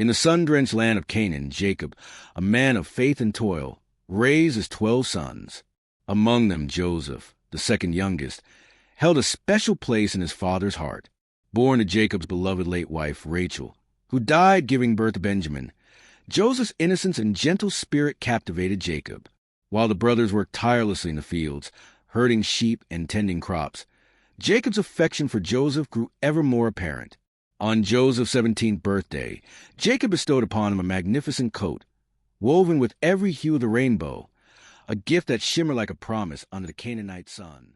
In the sun-drenched land of Canaan, Jacob, a man of faith and toil, raised his 12 sons. Among them Joseph, the second youngest, held a special place in his father's heart. Born to Jacob's beloved late wife, Rachel, who died giving birth to Benjamin, Joseph's innocence and gentle spirit captivated Jacob. While the brothers worked tirelessly in the fields, herding sheep and tending crops, Jacob's affection for Joseph grew ever more apparent. On Joseph's 17th birthday, Jacob bestowed upon him a magnificent coat, woven with every hue of the rainbow, a gift that shimmered like a promise under the Canaanite sun.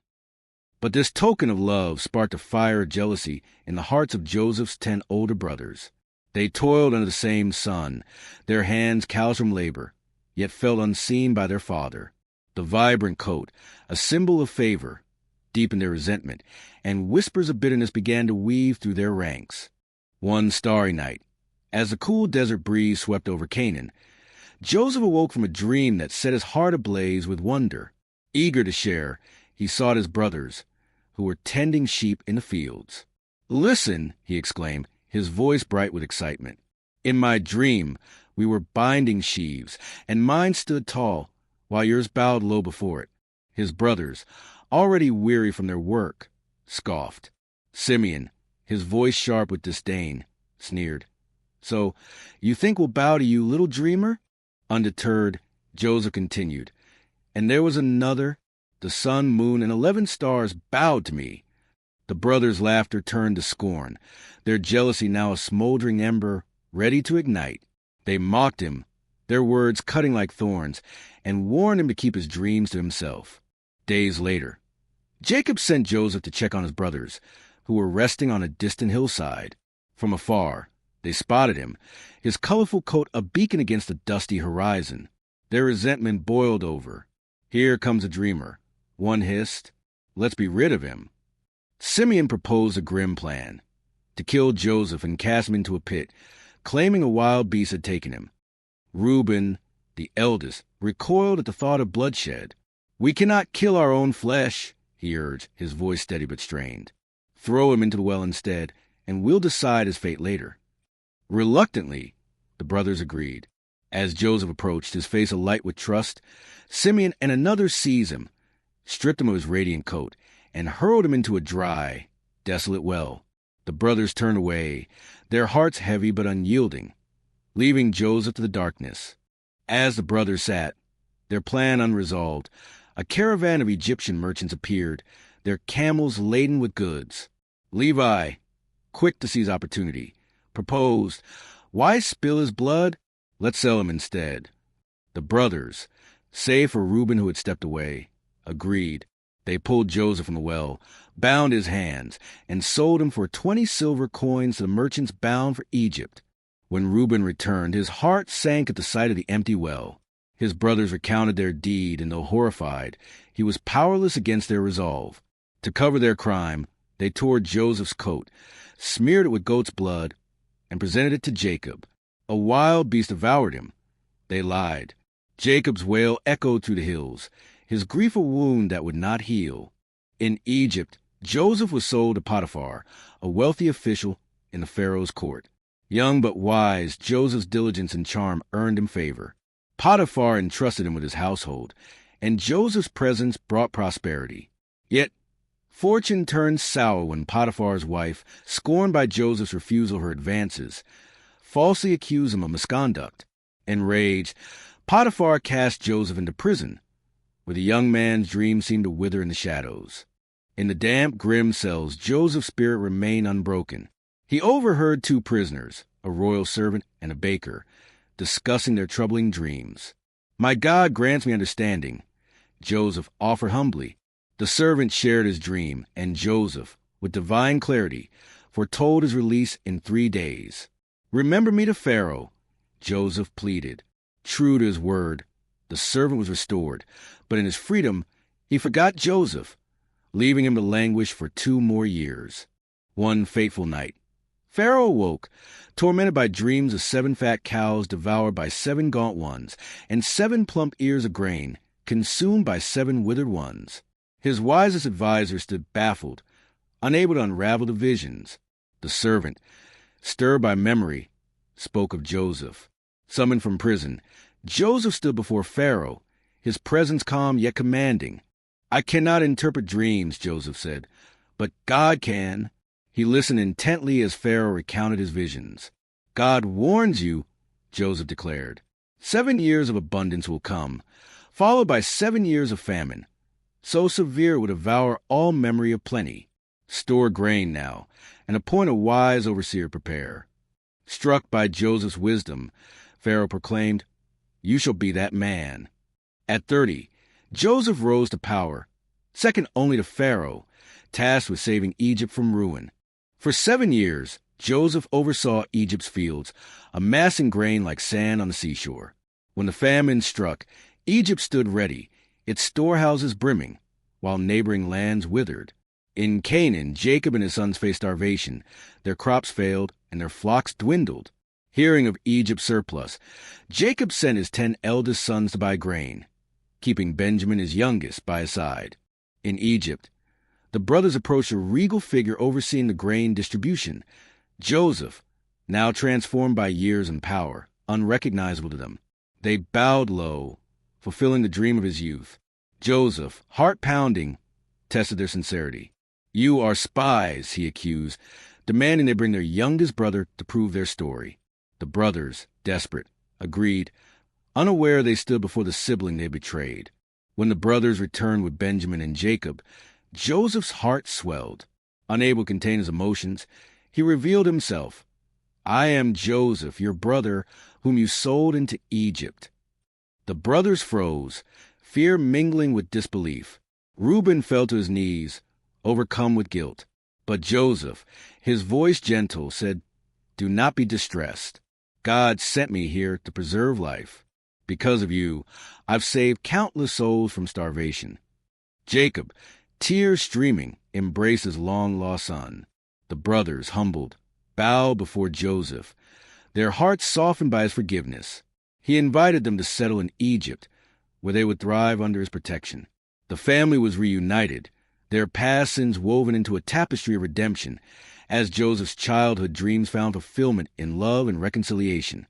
But this token of love sparked a fire of jealousy in the hearts of Joseph's 10 older brothers. They toiled under the same sun, their hands calloused from labor, yet felt unseen by their father. The vibrant coat, a symbol of favor, deepened their resentment, and whispers of bitterness began to weave through their ranks. One starry night, as the cool desert breeze swept over Canaan, Joseph awoke from a dream that set his heart ablaze with wonder. Eager to share, he sought his brothers, who were tending sheep in the fields. "Listen," he exclaimed, his voice bright with excitement. "In my dream, we were binding sheaves, and mine stood tall, while yours bowed low before it." His brothers, already weary from their work, scoffed. Simeon, his voice sharp with disdain, sneered. "So, you think we'll bow to you, little dreamer?" Undeterred, Joseph continued, "And there was another. The sun, moon, and 11 stars bowed to me." The brothers' laughter turned to scorn, their jealousy now a smoldering ember ready to ignite. They mocked him, their words cutting like thorns, and warned him to keep his dreams to himself. Days later, Jacob sent Joseph to check on his brothers, who were resting on a distant hillside. From afar, they spotted him, his colorful coat a beacon against the dusty horizon. Their resentment boiled over. "Here comes a dreamer," one hissed. "Let's be rid of him." Simeon proposed a grim plan: to kill Joseph and cast him into a pit, claiming a wild beast had taken him. Reuben, the eldest, recoiled at the thought of bloodshed. "We cannot kill our own flesh," he urged, his voice steady but strained. "Throw him into the well instead, and we'll decide his fate later." Reluctantly, the brothers agreed. As Joseph approached, his face alight with trust, Simeon and another seized him, stripped him of his radiant coat, and hurled him into a dry, desolate well. The brothers turned away, their hearts heavy but unyielding, leaving Joseph to the darkness. As the brothers sat, their plan unresolved, a caravan of Egyptian merchants appeared, their camels laden with goods. Levi, quick to seize opportunity, proposed, "Why spill his blood? Let's sell him instead." The brothers, save for Reuben who had stepped away, agreed. They pulled Joseph from the well, bound his hands, and sold him for 20 silver coins to the merchants bound for Egypt. When Reuben returned, his heart sank at the sight of the empty well. His brothers recounted their deed, and though horrified, he was powerless against their resolve. To cover their crime, they tore Joseph's coat, smeared it with goat's blood, and presented it to Jacob. A wild beast devoured him. They lied. Jacob's wail echoed through the hills, his grief a wound that would not heal. In Egypt, Joseph was sold to Potiphar, a wealthy official in the Pharaoh's court. Young but wise, Joseph's diligence and charm earned him favor. Potiphar entrusted him with his household, and Joseph's presence brought prosperity. Yet, fortune turned sour when Potiphar's wife, scorned by Joseph's refusal of her advances, falsely accused him of misconduct. Enraged, Potiphar cast Joseph into prison, where the young man's dreams seemed to wither in the shadows. In the damp, grim cells, Joseph's spirit remained unbroken. He overheard 2 prisoners, a royal servant and a baker, discussing their troubling dreams. "My God grants me understanding," Joseph offered humbly. The servant shared his dream, and Joseph, with divine clarity, foretold his release in 3 days. "Remember me to Pharaoh," Joseph pleaded. True to his word, the servant was restored, but in his freedom, he forgot Joseph, leaving him to languish for 2 more years. One fateful night, Pharaoh awoke, tormented by dreams of 7 fat cows devoured by 7 gaunt ones, and 7 plump ears of grain consumed by 7 withered ones. His wisest advisors stood baffled, unable to unravel the visions. The servant, stirred by memory, spoke of Joseph. Summoned from prison, Joseph stood before Pharaoh, his presence calm yet commanding. "I cannot interpret dreams," Joseph said, "but God can." He listened intently as Pharaoh recounted his visions. "God warns you," Joseph declared. 7 years of abundance will come, followed by 7 years of famine. So severe it would devour all memory of plenty. Store grain now, and appoint a wise overseer to prepare. Struck by Joseph's wisdom, Pharaoh proclaimed, "You shall be that man." At 30, Joseph rose to power, second only to Pharaoh, tasked with saving Egypt from ruin. For 7 years, Joseph oversaw Egypt's fields, amassing grain like sand on the seashore. When the famine struck, Egypt stood ready, its storehouses brimming, while neighboring lands withered. In Canaan, Jacob and his sons faced starvation. Their crops failed, and their flocks dwindled. Hearing of Egypt's surplus, Jacob sent his 10 eldest sons to buy grain, keeping Benjamin, his youngest, by his side. In Egypt, the brothers approached a regal figure overseeing the grain distribution, Joseph, now transformed by years and power, unrecognizable to them. They bowed low, fulfilling the dream of his youth. Joseph, heart-pounding, tested their sincerity. "You are spies," he accused, demanding they bring their youngest brother to prove their story. The brothers, desperate, agreed, unaware they stood before the sibling they betrayed. When the brothers returned with Benjamin and Jacob, Joseph's heart swelled. Unable to contain his emotions, he revealed himself. "I am Joseph, your brother, whom you sold into Egypt." The brothers froze, fear mingling with disbelief. Reuben fell to his knees, overcome with guilt. But Joseph, his voice gentle, said, "Do not be distressed. God sent me here to preserve life. Because of you, I've saved countless souls from starvation." Jacob, tears streaming, embraced his long-lost son. The brothers, humbled, bowed before Joseph, their hearts softened by his forgiveness. He invited them to settle in Egypt, where they would thrive under his protection. The family was reunited, their past sins woven into a tapestry of redemption, as Joseph's childhood dreams found fulfillment in love and reconciliation.